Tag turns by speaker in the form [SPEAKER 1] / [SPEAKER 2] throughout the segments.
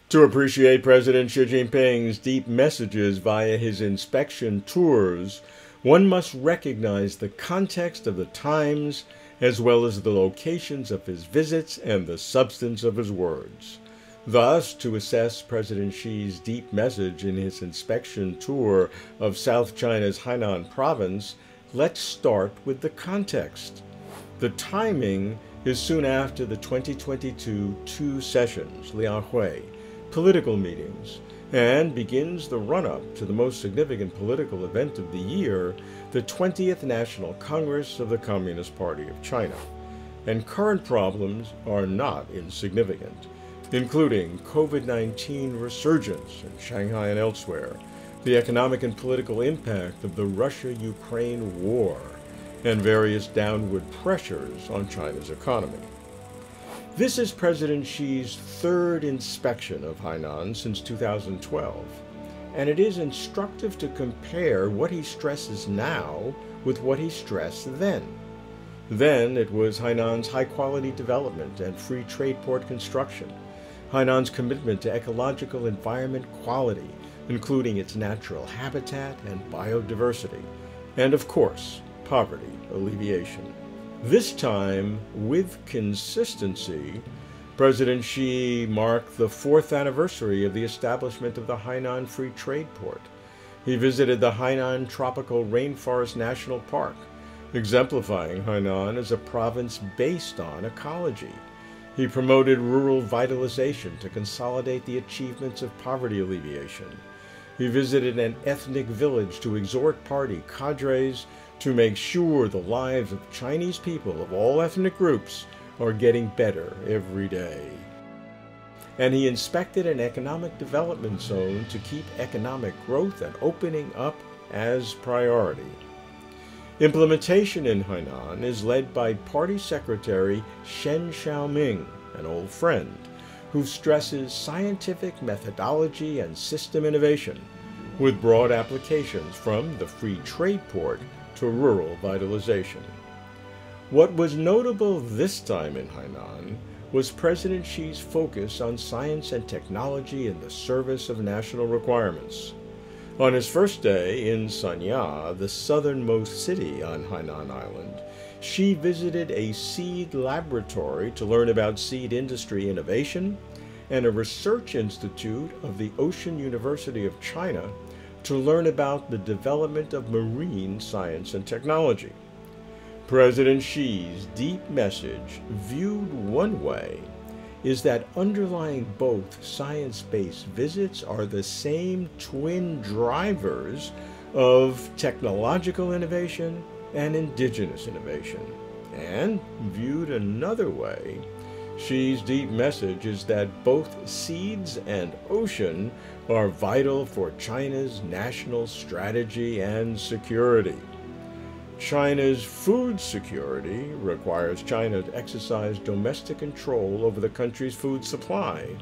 [SPEAKER 1] To appreciate President Xi Jinping's deep messages via his inspection tours, one must recognize the context of the times as well as the locations of his visits and the substance of his words. Thus, to assess President Xi's deep message in his inspection tour of South China's Hainan province, let's start with the context. The timing is soon after the 2022 two sessions, Lianghui, political meetings, and begins the run-up to the most significant political event of the year, the 20th National Congress of the Communist Party of China. And current problems are not insignificant, including COVID-19 resurgence in Shanghai and elsewhere, the economic and political impact of the Russia-Ukraine war, and various downward pressures on China's economy. This is President Xi's third inspection of Hainan since 2012, and it is instructive to compare what he stresses now with what he stressed then. Then it was Hainan's high-quality development and free trade port construction, Hainan's commitment to ecological environment quality, including its natural habitat and biodiversity, and of course, poverty alleviation. This time, with consistency, President Xi marked the 4th anniversary of the establishment of the Hainan Free Trade Port. He visited the Hainan Tropical Rainforest National Park, exemplifying Hainan as a province based on ecology. He promoted rural vitalization to consolidate the achievements of poverty alleviation. He visited an ethnic village to exhort party cadres to make sure the lives of Chinese people of all ethnic groups are getting better every day. And he inspected an economic development zone to keep economic growth and opening up as priority. Implementation in Hainan is led by Party Secretary Shen Xiaoming, an old friend, who stresses scientific methodology and system innovation, with broad applications from the free trade port to rural vitalization. What was notable this time in Hainan was President Xi's focus on science and technology in the service of national requirements. On his first day in Sanya, the southernmost city on Hainan Island, Xi visited a seed laboratory to learn about seed industry innovation and a research institute of the Ocean University of China to learn about the development of marine science and technology. President Xi's deep message, viewed one way, is that underlying both science-based visits are the same twin drivers of technological innovation and indigenous innovation. And viewed another way, Xi's deep message is that both seeds and ocean are vital for China's national strategy and security. China's food security requires China to exercise domestic control over the country's food supply,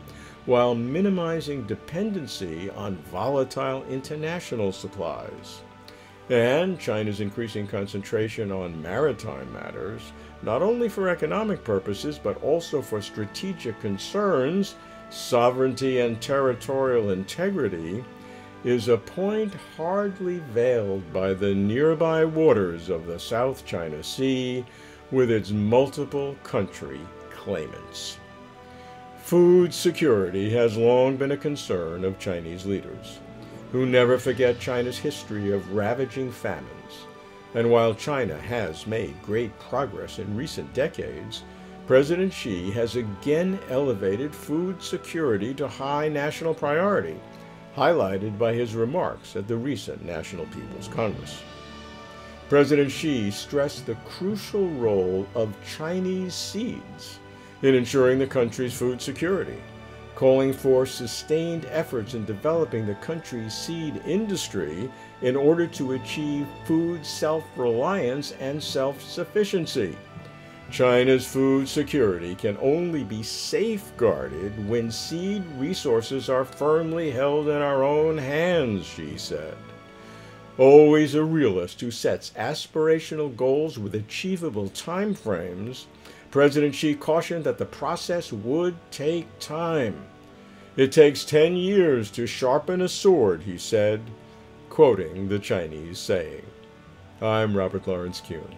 [SPEAKER 1] while minimizing dependency on volatile international supplies. And China's increasing concentration on maritime matters, not only for economic purposes, but also for strategic concerns, sovereignty and territorial integrity, is a point hardly veiled by the nearby waters of the South China Sea with its multiple country claimants. Food security has long been a concern of Chinese leaders, who never forget China's history of ravaging famines. And while China has made great progress in recent decades, President Xi has again elevated food security to high national priority, highlighted by his remarks at the recent National People's Congress. President Xi stressed the crucial role of Chinese seeds in ensuring the country's food security, calling for sustained efforts in developing the country's seed industry in order to achieve food self-reliance and self-sufficiency. China's food security can only be safeguarded when seed resources are firmly held in our own hands, Xi said. Always a realist who sets aspirational goals with achievable timeframes, President Xi cautioned that the process would take time. "It takes 10 years to sharpen a sword," he said, quoting the Chinese saying. I'm Robert Lawrence Kuhn.